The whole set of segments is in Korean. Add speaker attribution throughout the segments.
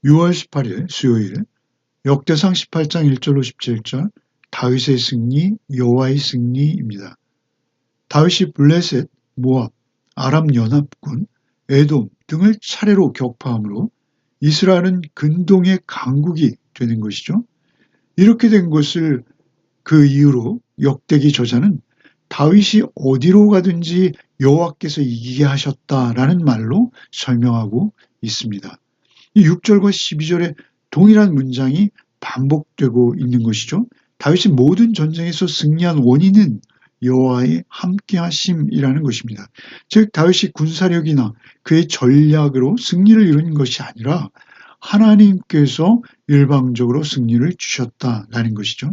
Speaker 1: 6월 18일 수요일 역대상 18장 1절로 17절 다윗의 승리, 여호와의 승리입니다. 다윗이 블레셋, 모압, 아람 연합군, 에돔 등을 차례로 격파함으로 이스라엘은 근동의 강국이 되는 것이죠. 이렇게 된 것을 그 이후로 역대기 저자는 다윗이 어디로 가든지 여호와께서 이기게 하셨다라는 말로 설명하고 있습니다. 이 6절과 12절에 동일한 문장이 반복되고 있는 것이죠. 다윗이 모든 전쟁에서 승리한 원인은 여호와의 함께하심이라는 것입니다. 즉 다윗이 군사력이나 그의 전략으로 승리를 이룬 것이 아니라 하나님께서 일방적으로 승리를 주셨다라는 것이죠.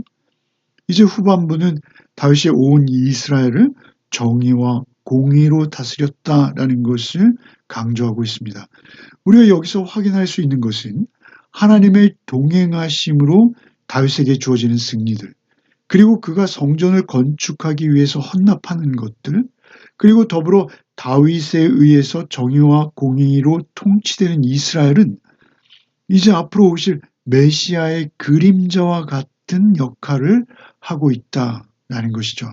Speaker 1: 이제 후반부는 다윗이 온 이스라엘을 정의와 공의로 다스렸다라는 것을 강조하고 있습니다. 우리가 여기서 확인할 수 있는 것은 하나님의 동행하심으로 다윗에게 주어지는 승리들, 그리고 그가 성전을 건축하기 위해서 헌납하는 것들, 그리고 더불어 다윗에 의해서 정의와 공의로 통치되는 이스라엘은 이제 앞으로 오실 메시아의 그림자와 같은 역할을 하고 있다라는 것이죠.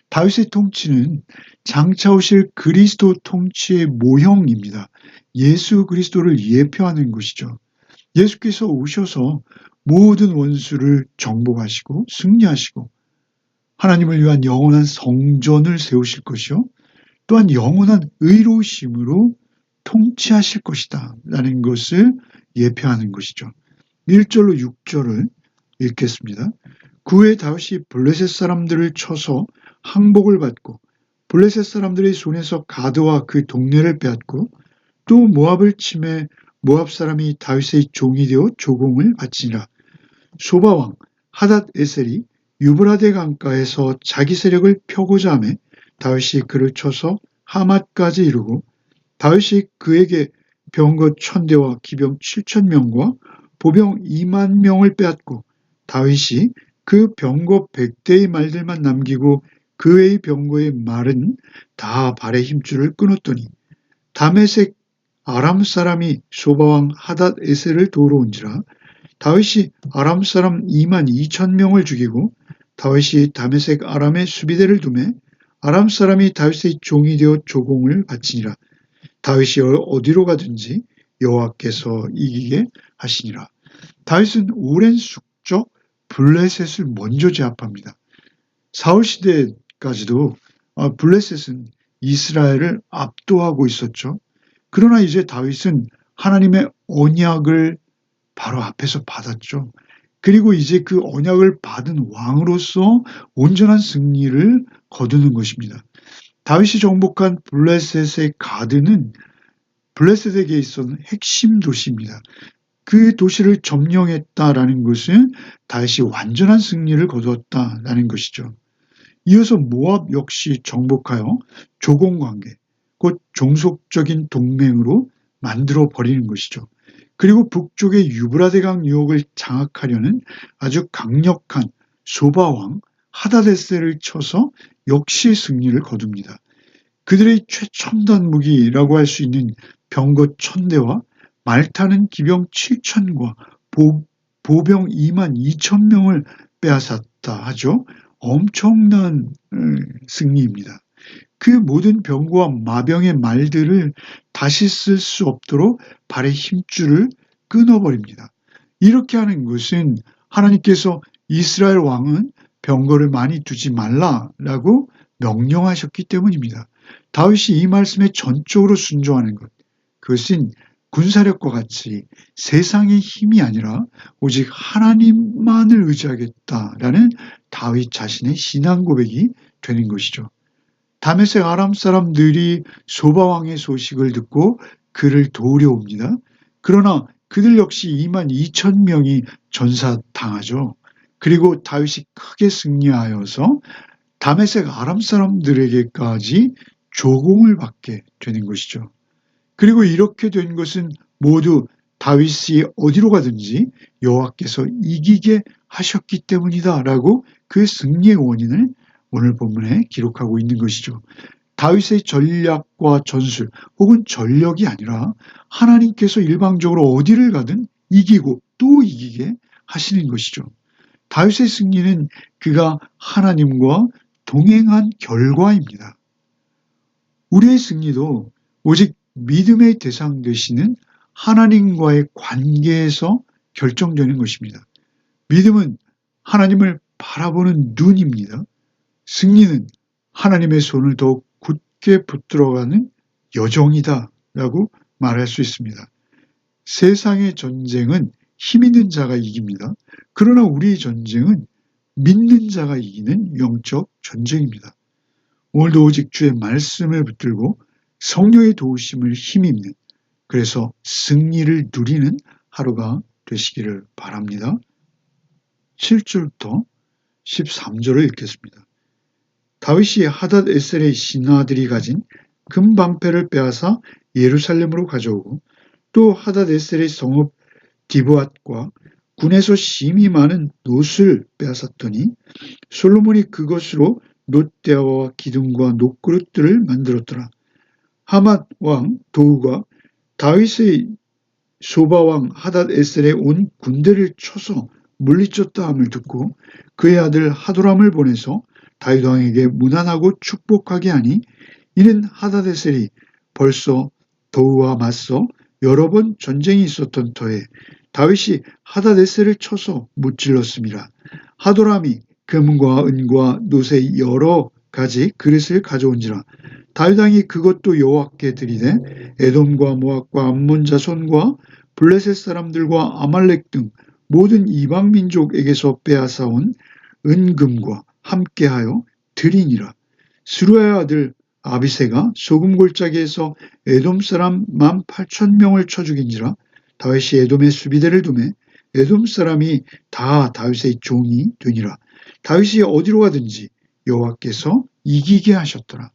Speaker 1: 다윗의 통치는 장차 오실 그리스도 통치의 모형입니다. 예수 그리스도를 예표하는 것이죠. 예수께서 오셔서 모든 원수를 정복하시고 승리하시고 하나님을 위한 영원한 성전을 세우실 것이요. 또한 영원한 의로우심으로 통치하실 것이다 라는 것을 예표하는 것이죠. 1절로 6절을 읽겠습니다. 그 후에 다윗이 블레셋 사람들을 쳐서 항복을 받고 블레셋 사람들의 손에서 가드와 그 동네를 빼앗고 또 모압을 치매 모압 사람이 다윗의 종이 되어 조공을 바치니라. 소바왕 하닷 에셀이 유브라데 강가에서 자기 세력을 펴고자 하매 다윗이 그를 쳐서 하맛까지 이르고 다윗이 그에게 병거 1000대와 기병 7000명과 보병 2만 명을 빼앗고 다윗이 그 병거 100대의 말들만 남기고 그의 병거의 말은 다 발의 힘줄을 끊었더니 다메섹 아람 사람이 소바왕 하닷 에셀을 도우러 온지라. 다윗이 아람 사람 2만 2천 명을 죽이고 다윗이 다메섹 아람의 수비대를 두매 아람 사람이 다윗의 종이 되어 조공을 바치니라. 다윗이 어디로 가든지 여호와께서 이기게 하시니라. 다윗은 오랜 숙적 블레셋을 먼저 제압합니다. 사울 시대까지도 블레셋은 이스라엘을 압도하고 있었죠. 그러나 이제 다윗은 하나님의 언약을 바로 앞에서 받았죠. 그리고 이제 그 언약을 받은 왕으로서 온전한 승리를 거두는 것입니다. 다윗이 정복한 블레셋의 가드는 블레셋에게 있어서 핵심 도시입니다. 그 도시를 점령했다라는 것은 다윗이 완전한 승리를 거두었다라는 것이죠. 이어서 모압 역시 정복하여 조공관계, 곧 종속적인 동맹으로 만들어 버리는 것이죠. 그리고 북쪽의 유브라데강 유역을 장악하려는 아주 강력한 소바왕 하다데셀을 쳐서 역시 승리를 거둡니다. 그들의 최첨단 무기라고 할 수 있는 병거 1000대와 말타는 기병 7000과 보병 2만 2천 명을 빼앗았다 하죠. 엄청난 승리입니다. 그 모든 병거와 마병의 말들을 다시 쓸 수 없도록 발의 힘줄을 끊어버립니다. 이렇게 하는 것은 하나님께서 이스라엘 왕은 병거를 많이 두지 말라라고 명령하셨기 때문입니다. 다윗이 이 말씀에 전적으로 순종하는 것, 그것은 군사력과 같이 세상의 힘이 아니라 오직 하나님만을 의지하겠다라는 다윗 자신의 신앙 고백이 되는 것이죠. 다메섹 아람 사람들이 소바왕의 소식을 듣고 그를 도우려 옵니다. 그러나 그들 역시 2만 2천 명이 전사당하죠. 그리고 다윗이 크게 승리하여서 다메섹 아람 사람들에게까지 조공을 받게 되는 것이죠. 그리고 이렇게 된 것은 모두 다윗이 어디로 가든지 여호와께서 이기게 하셨기 때문이다라고 그 승리의 원인을 오늘 본문에 기록하고 있는 것이죠. 다윗의 전략과 전술 혹은 전력이 아니라 하나님께서 일방적으로 어디를 가든 이기고 또 이기게 하시는 것이죠. 다윗의 승리는 그가 하나님과 동행한 결과입니다. 우리의 승리도 오직 믿음의 대상 되시는 하나님과의 관계에서 결정되는 것입니다. 믿음은 하나님을 바라보는 눈입니다. 승리는 하나님의 손을 더욱 굳게 붙들어가는 여정이다 라고 말할 수 있습니다. 세상의 전쟁은 힘 있는 자가 이깁니다. 그러나 우리의 전쟁은 믿는 자가 이기는 영적 전쟁입니다. 오늘도 오직 주의 말씀을 붙들고 성령의 도우심을 힘입는, 그래서 승리를 누리는 하루가 되시기를 바랍니다. 7절부터 13절을 읽겠습니다. 다윗이 하닷 에셀의 신하들이 가진 금 방패를 빼앗아 예루살렘으로 가져오고 또 하닷 에셀의 성읍 디브앗과 군에서 심히 많은 놋을 빼앗았더니 솔로몬이 그것으로 놋대와 기둥과 놋그릇들을 만들었더라. 하맛 왕 도우가 다윗의 소바 왕 하닷 에셀에 온 군대를 쳐서 물리쳤다 함을 듣고 그의 아들 하도람을 보내서 다윗 왕에게 문안하고 축복하게 하니 이는 하닷 에셀이 벌써 도우와 맞서 여러 번 전쟁이 있었던 터에 다윗이 하닷 에셀을 쳐서 무찔렀습니다. 하도람이 금과 은과 놋의 여러 가지 그릇을 가져온지라 다윗 왕이 그것도 여호와께 드리되 에돔과 모압과 암몬 자손과 블레셋 사람들과 아말렉 등 모든 이방 민족에게서 빼앗아온 은금과 함께하여 드리니라. 스루야의 아들 아비새가 소금 골짜기에서 에돔 사람 18,000명을 쳐 죽인지라 다윗이 에돔의 수비대를 두매 에돔 사람이 다 다윗의 종이 되니라. 다윗이 어디로 가든지 여호와께서 이기게 하셨더라.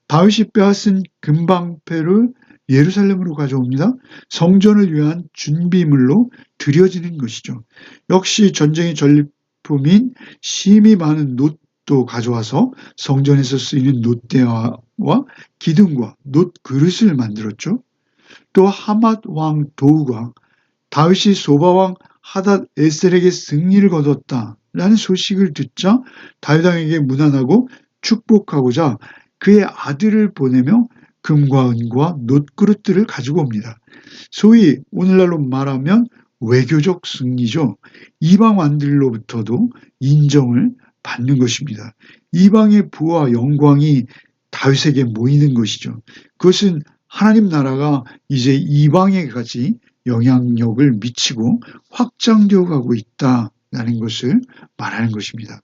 Speaker 1: 다윗이 빼앗은 금방패를 예루살렘으로 가져옵니다. 성전을 위한 준비물로 드려지는 것이죠. 역시 전쟁의 전리품인 심이 많은 놋도 가져와서 성전에서 쓰이는 놋대와 기둥과 놋 그릇을 만들었죠. 또 하맛 왕 도우가 다윗이 소바 왕 하닷 에셀에게 승리를 거뒀다라는 소식을 듣자 다윗 왕에게 문안하고 축복하고자 그의 아들을 보내며 금과 은과 놋그릇들을 가지고 옵니다. 소위 오늘날로 말하면 외교적 승리죠. 이방 왕들로부터도 인정을 받는 것입니다. 이방의 부와 영광이 다윗에게 모이는 것이죠. 그것은 하나님 나라가 이제 이방에까지 영향력을 미치고 확장되어 가고 있다라는 것을 말하는 것입니다.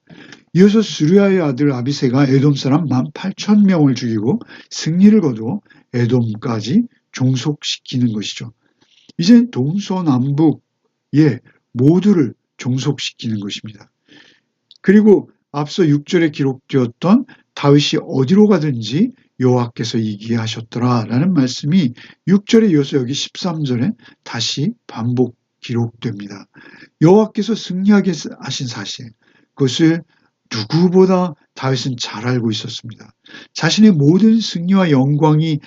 Speaker 1: 이어서 스루야의 아들 아비새가 에돔 사람 18,000명을 죽이고 승리를 거두어 에돔까지 종속시키는 것이죠. 이제 동서남북의 모두를 종속시키는 것입니다. 그리고 앞서 6절에 기록되었던 다윗이 어디로 가든지 여호와께서 이기게 하셨더라라는 말씀이 6절에 이어서 여기 13절에 다시 반복 기록됩니다. 여호와께서 승리하게 하신 사실, 그것을 누구보다 다윗은 잘 알고 있었습니다. 자신의 모든 승리와 영광이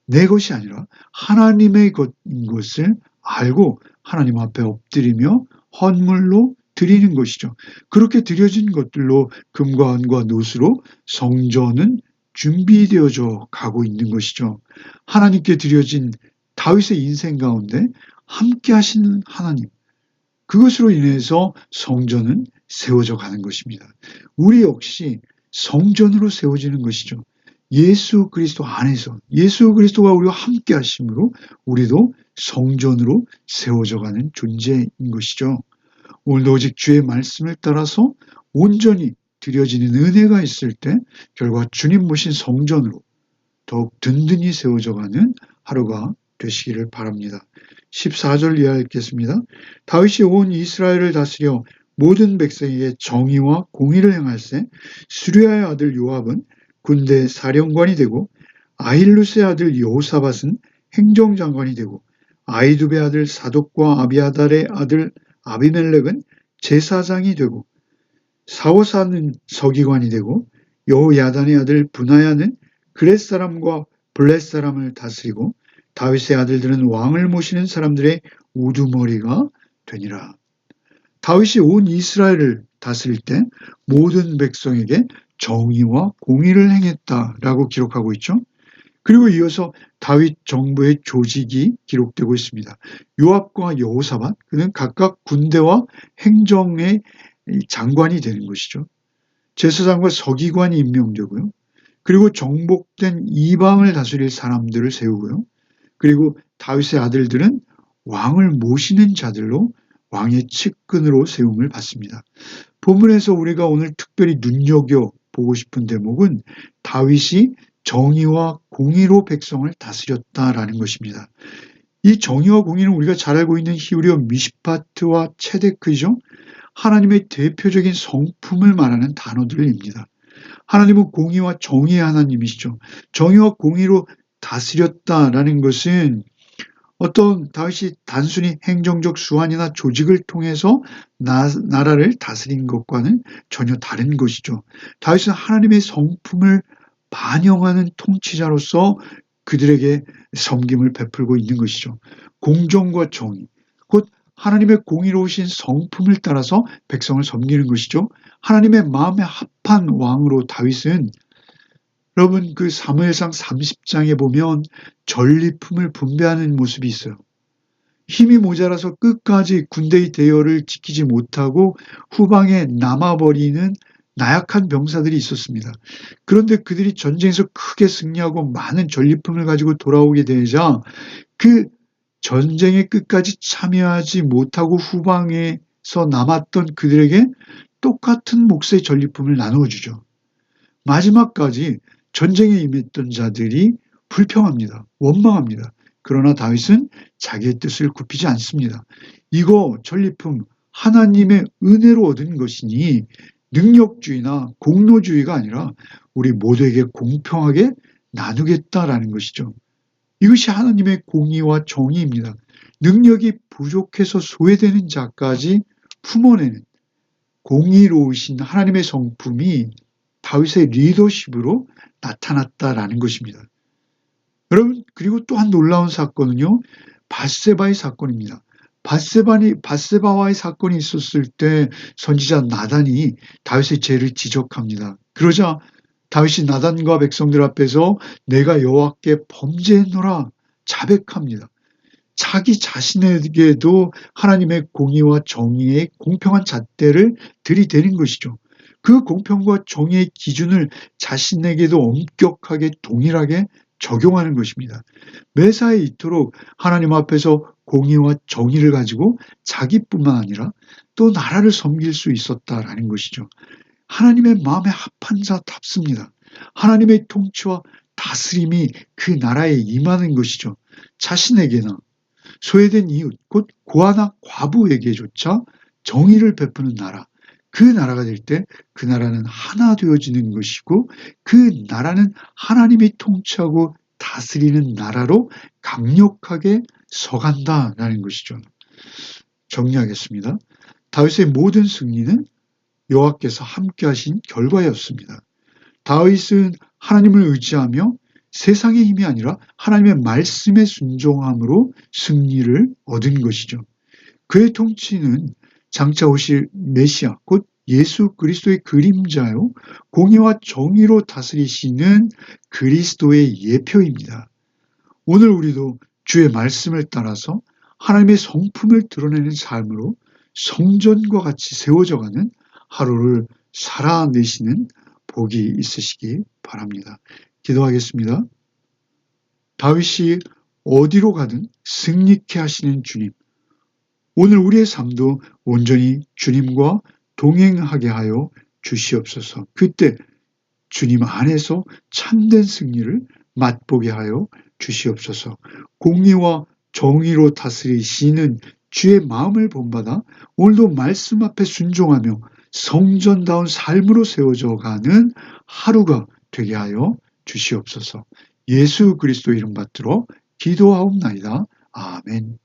Speaker 1: 내 것이 아니라 하나님의 것을 알고 하나님 앞에 엎드리며 헌물로 드리는 것이죠. 그렇게 드려진 것들로 금과 은과 놋으로 성전은 준비되어져 가고 있는 것이죠. 하나님께 드려진 다윗의 인생 가운데 함께 하시는 하나님, 그것으로 인해서 성전은 세워져 가는 것입니다. 우리 역시 성전으로 세워지는 것이죠. 예수 그리스도 안에서 예수 그리스도가 우리와 함께 하심으로 우리도 성전으로 세워져 가는 존재인 것이죠. 오늘도 오직 주의 말씀을 따라서 온전히 드려지는 은혜가 있을 때 결과 주님 모신 성전으로 더욱 든든히 세워져 가는 하루가 되시기를 바랍니다. 14절 이하 읽겠습니다. 다윗이 온 이스라엘을 다스려 모든 백성에게 정의와 공의를 행할세 스루야의 아들 요압은 군대 사령관이 되고 아힐룻의 아들 여호사밧은 행정장관이 되고 아이두베 아들 사독과 아비아달의 아들 아비멜렉은 제사장이 되고 사오사는 서기관이 되고 여호야단의 아들 분하야는 그렛 사람과 블렛 사람을 다스리고 다윗의 아들들은 왕을 모시는 사람들의 우두머리가 되니라. 다윗이 온 이스라엘을 다스릴 때 모든 백성에게 정의와 공의를 행했다라고 기록하고 있죠. 그리고 이어서 다윗 정부의 조직이 기록되고 있습니다. 요압과 여호사밧, 그는 각각 군대와 행정의 장관이 되는 것이죠. 제사장과 서기관이 임명되고요. 그리고 정복된 이방을 다스릴 사람들을 세우고요. 그리고 다윗의 아들들은 왕을 모시는 자들로 왕의 측근으로 세움을 받습니다. 본문에서 우리가 오늘 특별히 눈여겨보고 싶은 대목은 다윗이 정의와 공의로 백성을 다스렸다라는 것입니다. 이 정의와 공의는 우리가 잘 알고 있는 히브리어 미시파트와 체데크이죠. 하나님의 대표적인 성품을 말하는 단어들입니다. 하나님은 공의와 정의의 하나님이시죠. 정의와 공의로 다스렸다라는 것은 어떤 다윗이 단순히 행정적 수완이나 조직을 통해서 나라를 다스린 것과는 전혀 다른 것이죠. 다윗은 하나님의 성품을 반영하는 통치자로서 그들에게 섬김을 베풀고 있는 것이죠. 공정과 정의, 곧 하나님의 공의로우신 성품을 따라서 백성을 섬기는 것이죠. 하나님의 마음에 합한 왕으로 다윗은 여러분 그 사무엘상 30장에 보면 전리품을 분배하는 모습이 있어요. 힘이 모자라서 끝까지 군대의 대열을 지키지 못하고 후방에 남아버리는 나약한 병사들이 있었습니다. 그런데 그들이 전쟁에서 크게 승리하고 많은 전리품을 가지고 돌아오게 되자 그 전쟁의 끝까지 참여하지 못하고 후방에서 남았던 그들에게 똑같은 몫의 전리품을 나누어 주죠. 마지막까지 전쟁에 임했던 자들이 불평합니다. 원망합니다. 그러나 다윗은 자기의 뜻을 굽히지 않습니다. 이거 전리품 하나님의 은혜로 얻은 것이니 능력주의나 공로주의가 아니라 우리 모두에게 공평하게 나누겠다라는 것이죠. 이것이 하나님의 공의와 정의입니다. 능력이 부족해서 소외되는 자까지 품어내는 공의로우신 하나님의 성품이 다윗의 리더십으로 나타났다라는 것입니다. 여러분, 그리고 또 한 놀라운 사건은요, 밧세바의 사건입니다. 밧세바와의 사건이 있었을 때 선지자 나단이 다윗의 죄를 지적합니다. 그러자 다윗이 나단과 백성들 앞에서 내가 여호와께 범죄했노라 자백합니다. 자기 자신에게도 하나님의 공의와 정의의 공평한 잣대를 들이대는 것이죠. 그 공평과 정의의 기준을 자신에게도 엄격하게 동일하게 적용하는 것입니다. 매사에 이토록 하나님 앞에서 공의와 정의를 가지고 자기뿐만 아니라 또 나라를 섬길 수 있었다라는 것이죠. 하나님의 마음에 합한 자답습니다. 하나님의 통치와 다스림이 그 나라에 임하는 것이죠. 자신에게나 소외된 이웃, 곧 고아나 과부에게조차 정의를 베푸는 나라, 그 나라가 될 때 그 나라는 하나 되어지는 것이고 그 나라는 하나님이 통치하고 다스리는 나라로 강력하게 서간다라는 것이죠. 정리하겠습니다. 다윗의 모든 승리는 여호와께서 함께 하신 결과였습니다. 다윗은 하나님을 의지하며 세상의 힘이 아니라 하나님의 말씀에 순종함으로 승리를 얻은 것이죠. 그의 통치는 장차 오실 메시아, 곧 예수 그리스도의 그림자요, 공의와 정의로 다스리시는 그리스도의 예표입니다. 오늘 우리도 주의 말씀을 따라서 하나님의 성품을 드러내는 삶으로 성전과 같이 세워져가는 하루를 살아내시는 복이 있으시기 바랍니다. 기도하겠습니다. 다윗이 어디로 가든 승리케 하시는 주님, 오늘 우리의 삶도 온전히 주님과 동행하게 하여 주시옵소서. 그때 주님 안에서 참된 승리를 맛보게 하여 주시옵소서. 공의와 정의로 다스리시는 주의 마음을 본받아 오늘도 말씀 앞에 순종하며 성전다운 삶으로 세워져 가는 하루가 되게 하여 주시옵소서. 예수 그리스도 이름 받들어 기도하옵나이다. 아멘.